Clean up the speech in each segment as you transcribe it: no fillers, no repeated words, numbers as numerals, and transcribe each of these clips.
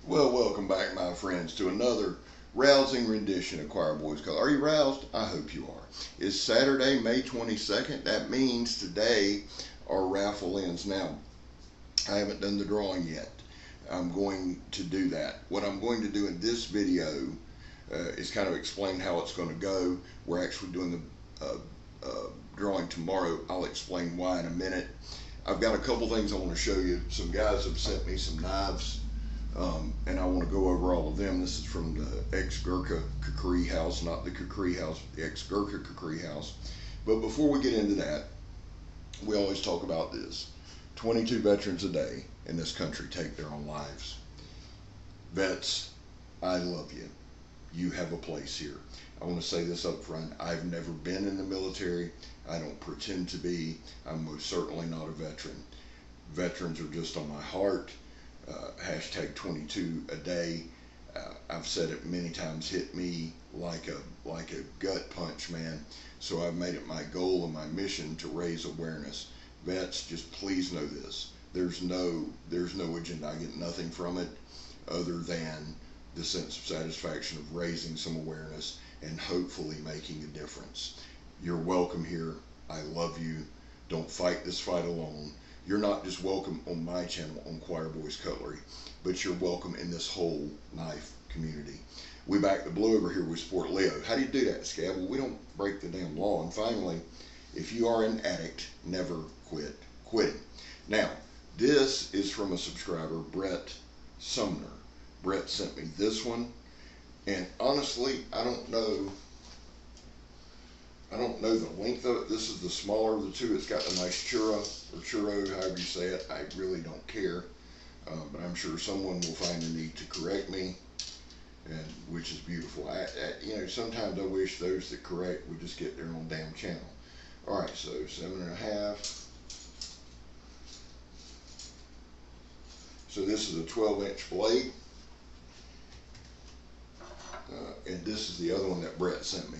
Well, welcome back, my friends, to another rousing rendition of Choir Boys Color. Are you roused? I hope you are. It's Saturday, May 22nd. That means today our raffle ends. Now, I haven't done the drawing yet. I'm going to do that. What I'm going to do in this video is kind of explain how it's going to go. We're actually doing the drawing tomorrow. I'll explain why in a minute. I've got a couple things I want to show you. Some guys have sent me some knives. And I want to go over all of them. This is from the ex-Gurkha Kukri house, not the Kukri house, the ex-Gurkha Kukri house. But before we get into that, we always talk about this. 22 veterans a day in this country take their own lives. Vets, I love you. You have a place here. I want to say this up front. I've never been in the military. I don't pretend to be. I'm most certainly not a veteran. Veterans are just on my heart. Hashtag 22 a day. I've said it many times, hit me like a gut punch, man. So I've made it my goal and my mission to raise awareness. Vets, just please know this. There's no agenda. I get nothing from it other than the sense of satisfaction of raising some awareness and hopefully making a difference. You're welcome here. I love you. Don't fight this fight alone. You're not just welcome on my channel on Choir Boys Cutlery, but you're welcome in this whole knife community. We back the blue over here. We support Leo. How do you do that, Scab? Well, we don't break the damn law. And finally, if you are an addict, never quit quitting. Now, this is from a subscriber, Brett Sumner. Brett sent me this one, and honestly, I don't know the length of it. This is the smaller of the two. It's got a nice churro, however you say it. I really don't care, but I'm sure someone will find the need to correct me, and which is beautiful. Sometimes I wish those that correct would just get their own damn channel. All right, so 7.5. So this is a 12-inch blade, and this is the other one that Brett sent me.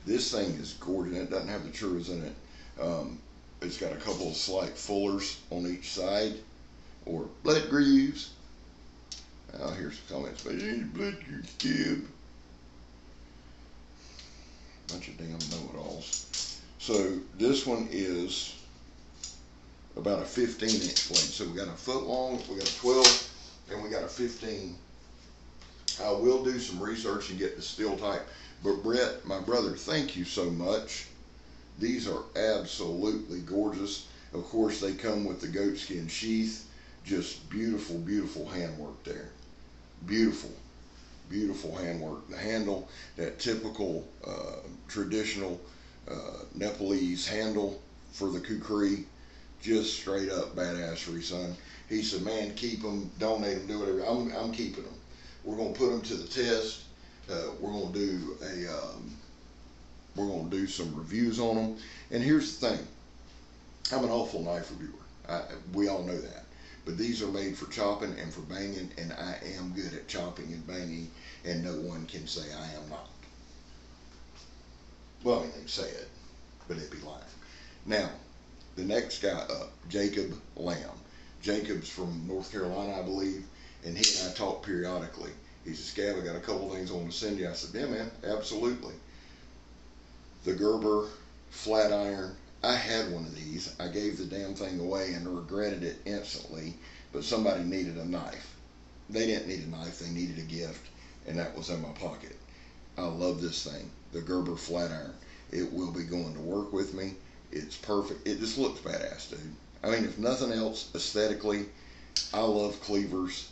This thing is gorgeous. It doesn't have the churros in it. It's got a couple of slight fullers on each side, or blood grooves. Here's some comments. Blood grooves, Gib. Bunch of damn know-it-alls. So this one is about a 15-inch blade. So we got a foot long, we got a 12, and we got a 15. I will do some research and get the steel type. But Brett, my brother, thank you so much. These are absolutely gorgeous. Of course, they come with the goatskin sheath. Just beautiful, beautiful handwork there. Beautiful, beautiful handwork. The handle, that typical traditional Nepalese handle for the kukri, just straight up badassery, son. He said, man, keep them, donate them, do whatever. I'm keeping them. We're going to put them to the test. We're going to do some reviews on them. And here's the thing. I'm an awful knife reviewer. We all know that. But these are made for chopping and for banging, and I am good at chopping and banging, and no one can say I am not. Well, I mean, they say it, but it'd be lying. Now, the next guy up, Jacob Lamb. Jacob's from North Carolina, I believe, and he and I talk periodically. He said, Scab, I got a couple things I want to send you. I said, yeah, man, absolutely. The Gerber flat iron. I had one of these. I gave the damn thing away and regretted it instantly, but somebody needed a knife. They didn't need a knife. They needed a gift, and that was in my pocket. I love this thing, the Gerber flat iron. It will be going to work with me. It's perfect. It just looks badass, dude. I mean, if nothing else, aesthetically, I love cleavers.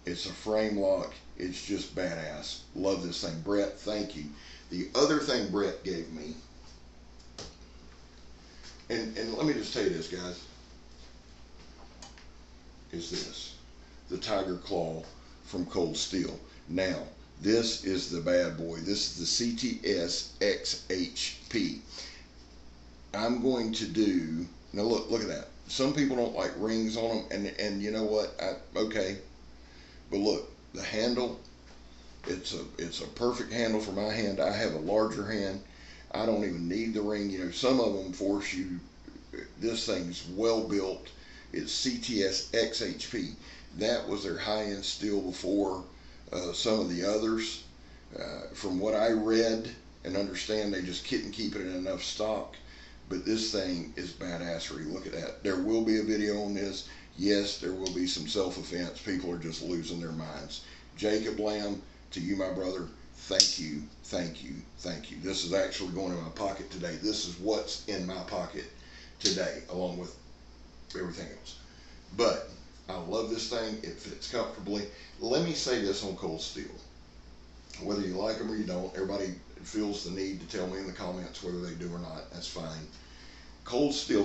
It's a frame lock. It's just badass. Love this thing. Brett, thank you. The other thing Brett gave me, and let me just tell you this, guys, is this. The Tiger Claw from Cold Steel. Now, this is the bad boy. This is the CTS XHP. I'm going to do, now look at that. Some people don't like rings on them, and you know what? Okay. But look, the handle, it's a perfect handle for my hand. I have a larger hand. I don't even need the ring. You know, some of them force you. This thing's well built. It's CTS XHP. That was their high-end steel before some of the others. From what I read and understand, they just couldn't keep it in enough stock. But this thing is badassery. Look at that. There will be a video on this. Yes, there will be some self-offense. People are just losing their minds. Jacob Lamb, to you, my brother, thank you, thank you, thank you. This is actually going in my pocket today. This is what's in my pocket today, along with everything else. But I love this thing. It fits comfortably. Let me say this on cold steel. Whether you like them or you don't, everybody feels the need to tell me in the comments whether they do or not. That's fine. Cold steel,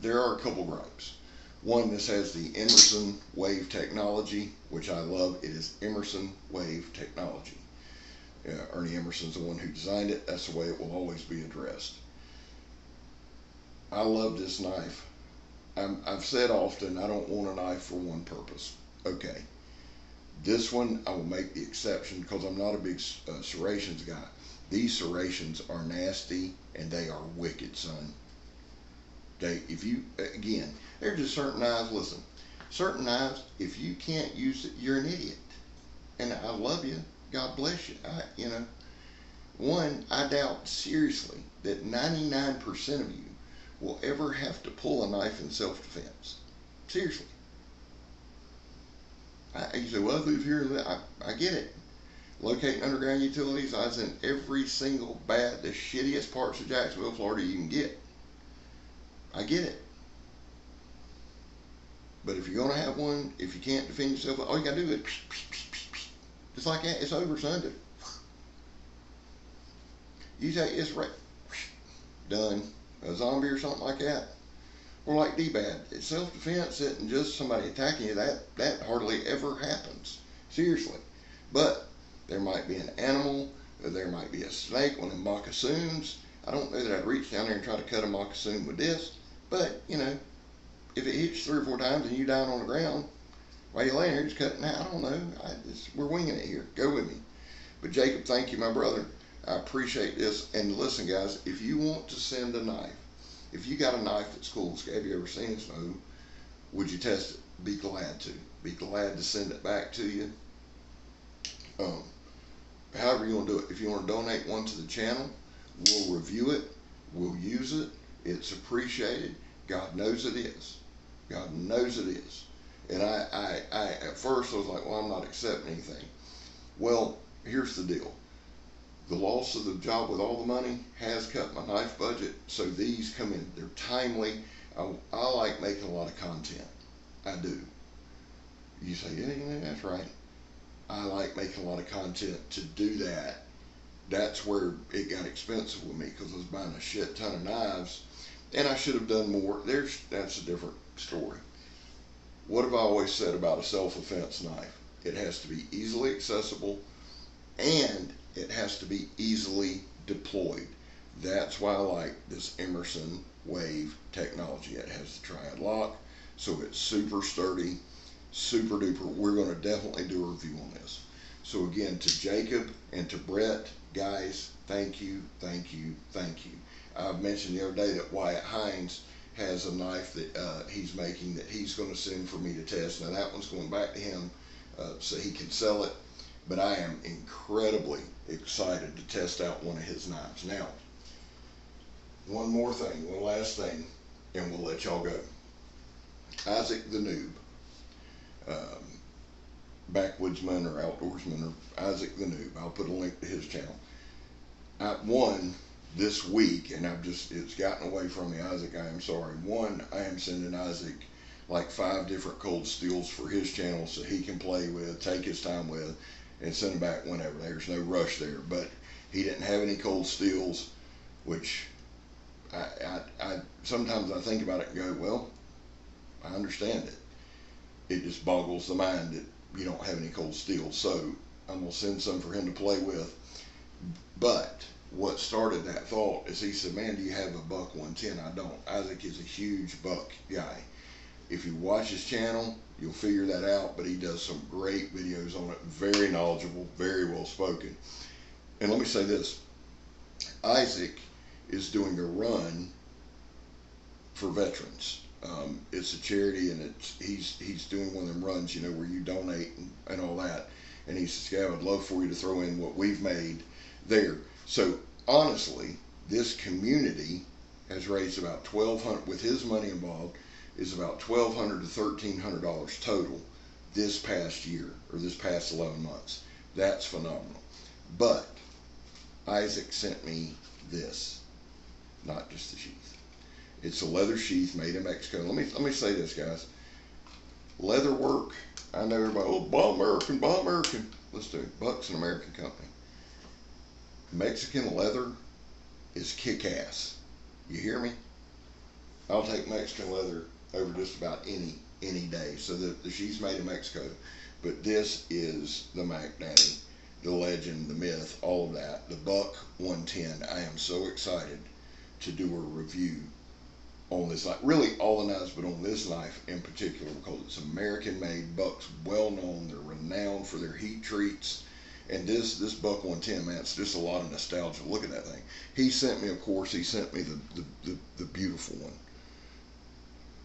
there are a couple gripes. One, this has the Emerson wave technology, which I love. It is Emerson wave technology. Ernie Emerson's the one who designed it. That's the way it will always be addressed. I love this knife. I've said often, I don't want a knife for one purpose. Okay. This one, I will make the exception because I'm not a big serrations guy. These serrations are nasty and they are wicked, son. Okay, again, there's just certain knives, listen, certain knives, if you can't use it, you're an idiot. And I love you. God bless you. I doubt seriously that 99% of you will ever have to pull a knife in self-defense. Seriously. You say, well, I live here. I get it. Locating underground utilities, I was in every single the shittiest parts of Jacksonville, Florida you can get. I get it. But if you're going to have one, if you can't defend yourself, all you got to do is just like that. It's over, son. You say it's right. Done. A zombie or something like that. Or like D-Bad. It's self-defense and just somebody attacking you. That hardly ever happens. Seriously. But there might be an animal. There might be a snake, one of them moccasins. I don't know that I'd reach down there and try to cut a moccasin with this. But, if it hits you 3 or 4 times and you down on the ground, while you're laying there just cutting out, I don't know. We're winging it here. Go with me. But Jacob, thank you, my brother. I appreciate this. And listen, guys, if you want to send a knife, if you got a knife that's cool, have you ever seen it? No. Would you test it? Be glad to. Be glad to send it back to you. However you want to do it. If you want to donate one to the channel, we'll review it. We'll use it. It's appreciated. God knows it is. God knows it is. And I at first I was like, well, I'm not accepting anything. Well, here's the deal. The loss of the job with all the money has cut my knife budget, so these come in. They're timely. I like making a lot of content. I do. You say, yeah, that's right. I like making a lot of content to do that. That's where it got expensive with me because I was buying a shit ton of knives, and I should have done more. That's a different story. What have I always said about a self-defense knife? It has to be easily accessible, and it has to be easily deployed. That's why I like this Emerson wave technology. It has the triad lock, so it's super sturdy, super duper. We're going to definitely do a review on this. So again, to Jacob and to Brett, guys, thank you, thank you, thank you. I mentioned the other day that Wyatt Hines has a knife that he's making that he's going to send for me to test. Now that one's going back to him so he can sell it. But I am incredibly excited to test out one of his knives. Now, one more thing, one last thing, and we'll let y'all go. Isaac the Noob, backwoodsman or outdoorsman, or Isaac the Noob. I'll put a link to his channel. One, this week, and it's gotten away from me, Isaac, I am sorry. One, I am sending Isaac like 5 different cold steels for his channel so he can play with, take his time with, and send them back whenever. There's no rush there. But he didn't have any cold steels, which I sometimes I think about it and go, well, I understand it. It just boggles the mind that you don't have any cold steel. So I'm going to send some for him to play with. But what started that thought is he said, man, do you have a buck 110? I don't. Isaac is a huge buck guy. If you watch his channel, you'll figure that out, but he does some great videos on it. Very knowledgeable, very well spoken. And let me say this. Isaac is doing a run for veterans. It's a charity, and he's doing one of them runs, you know, where you donate and all that. And he says, "Yeah, I would love for you to throw in what we've made there." So honestly, this community has raised about 1,200 with his money involved, is about $1,200 to $1,300 total this past year, or this past 11 months. That's phenomenal. But Isaac sent me this, not just the sheath. It's a leather sheath made in Mexico. Let me say this, guys. Leather work. I know everybody, oh, buy American, buy American. Let's do it. Buck's an American company. Mexican leather is kick-ass. You hear me? I'll take Mexican leather over just about any day. So the sheath's made in Mexico, but this is the Mac Daddy, the legend, the myth, all of that. The Buck 110. I am so excited to do a review on this knife, really all the knives, but on this knife in particular, because it's American made. Buck's well known, they're renowned for their heat treats, and this Buck 110, man, it's just a lot of nostalgia. Look at that thing. He sent me, of course, he sent me the beautiful one,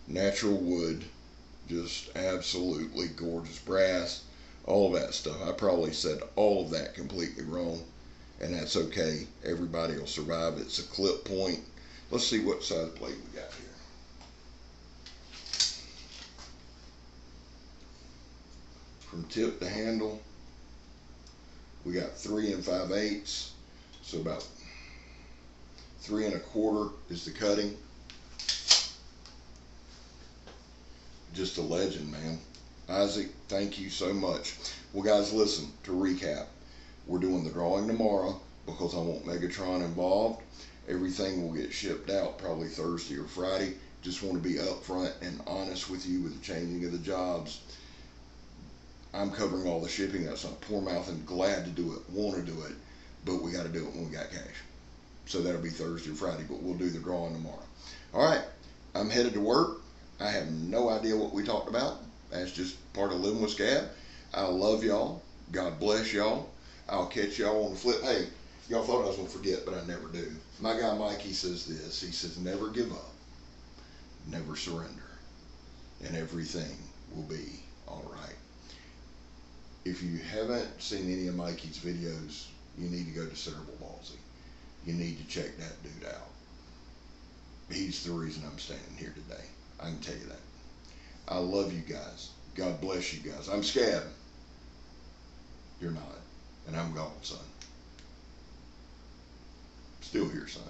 natural wood, just absolutely gorgeous, brass, all of that stuff. I probably said all of that completely wrong, and that's okay. Everybody will survive. It's a clip point. Let's see what size blade we got here. From tip to handle, we got 3 5/8, so about 3 1/4 is the cutting. Just a legend, man. Isaac, thank you so much. Well, guys, listen, to recap, we're doing the drawing tomorrow because I want Megatron involved. Everything will get shipped out probably Thursday or Friday. Just want to be upfront and honest with you with the changing of the jobs. I'm covering all the shipping. That's not poor mouth, and glad to do it, want to do it, but we got to do it when we got cash. So that'll be Thursday or Friday, but we'll do the drawing tomorrow. All right, I'm headed to work. I have no idea what we talked about. That's just part of living with Scab. I love y'all. God bless y'all. I'll catch y'all on the flip. Hey, y'all thought I was going to forget, but I never do. My guy Mikey says this. He says, never give up, never surrender, and everything will be all right. If you haven't seen any of Mikey's videos, you need to go to Cerebral Palsy. You need to check that dude out. He's the reason I'm standing here today. I can tell you that. I love you guys. God bless you guys. I'm Scab. You're not. And I'm gone, son. Still here, son.